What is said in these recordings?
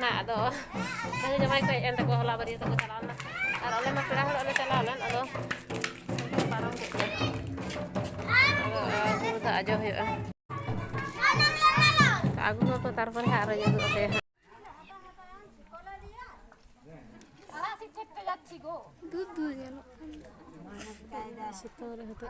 ᱞᱮᱱᱟ ᱟᱫᱚ ᱡᱟᱢᱟᱭ ᱠᱚ ᱦᱮᱡ ᱮᱱ ᱛᱟᱠᱚ ᱦᱚᱞᱟ ᱵᱟᱹᱨᱭᱟᱹᱛ ᱛᱮᱠᱚ ᱪᱟᱞᱟᱣ ᱞᱮᱱᱟ ᱟᱨ ᱟᱞᱮ ᱢᱟ ᱯᱮᱲᱟ ᱦᱚᱲᱚᱜ ᱞᱮ ᱪᱟᱞᱟᱣ ᱞᱮᱱ ᱟᱫᱚ ᱯᱟᱨᱚᱢ ᱠᱮᱫ ᱜᱮ ᱟᱫᱚ ᱟᱹᱜᱩ ᱫᱟᱜ ᱟᱡᱚ ᱦᱩᱭᱩᱜᱼᱟ ᱟᱹᱜᱩ ᱠᱚ ᱛᱟᱨᱯᱚᱨᱮ ᱦᱟᱸᱜ ᱟᱨᱚ ᱩᱫᱩᱜ ᱟᱯᱮᱭᱟ হ্যাঁ দুধ দুধ গেল শীতল হতে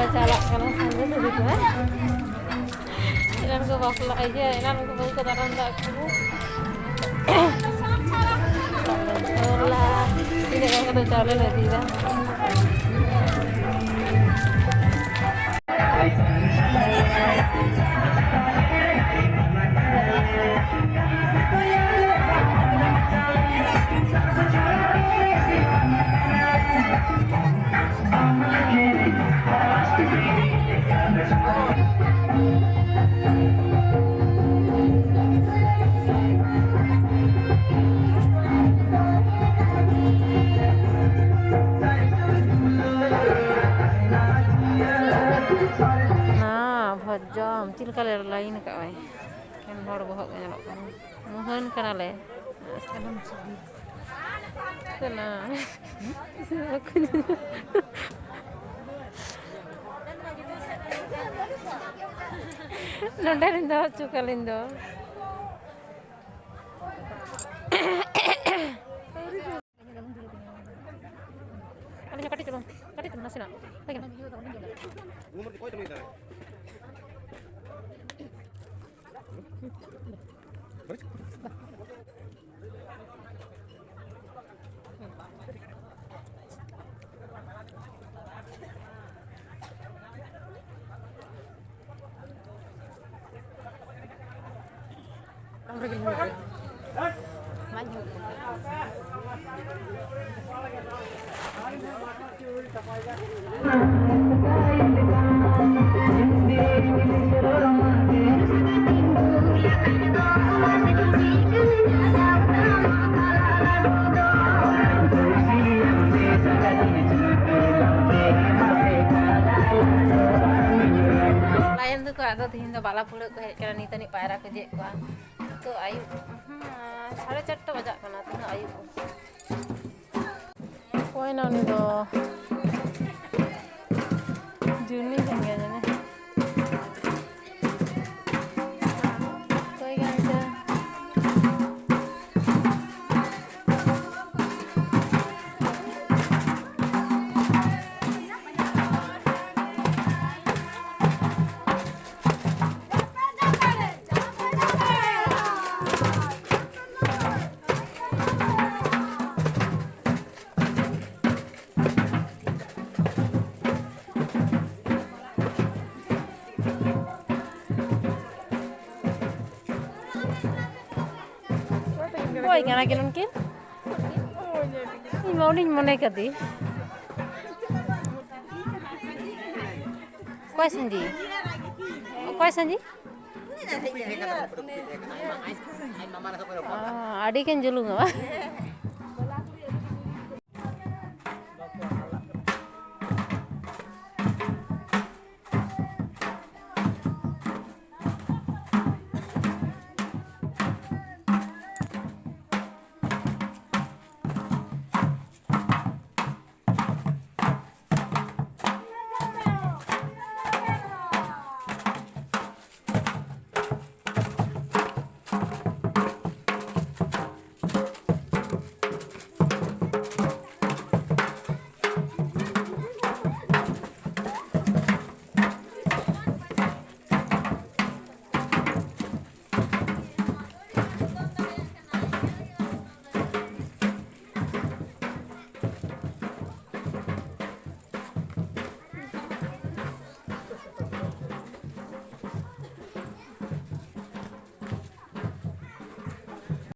Calak kalau sambil begitu kan? Ilan ko bakla aja, ilan ko baru ke dalam tak aku. Olah, ini kan kata calon lagi dah. Jom, cil kali lain kak wei. Kan hor bohok nyalok kan. Mohon kana le. Salam sedih. Kana. Aku ni. Nondarin dah cukalin dah. Kami nak katit tu nasi nak. Baik. Umur kau itu ni dah. Lain tu ko ado tihin do bala pulak ko hej kana nitani paira ko je ko Itu ayub. 4:30 bajak kana tinaak ayub. Koy na ni do. Juni kan kayaknya nih. Koy kan aja. Koy kan lagi mungkin? Ini mau nih mau naik tadi. Koy Sanji. Koy Sanji? Adik kan julung apa?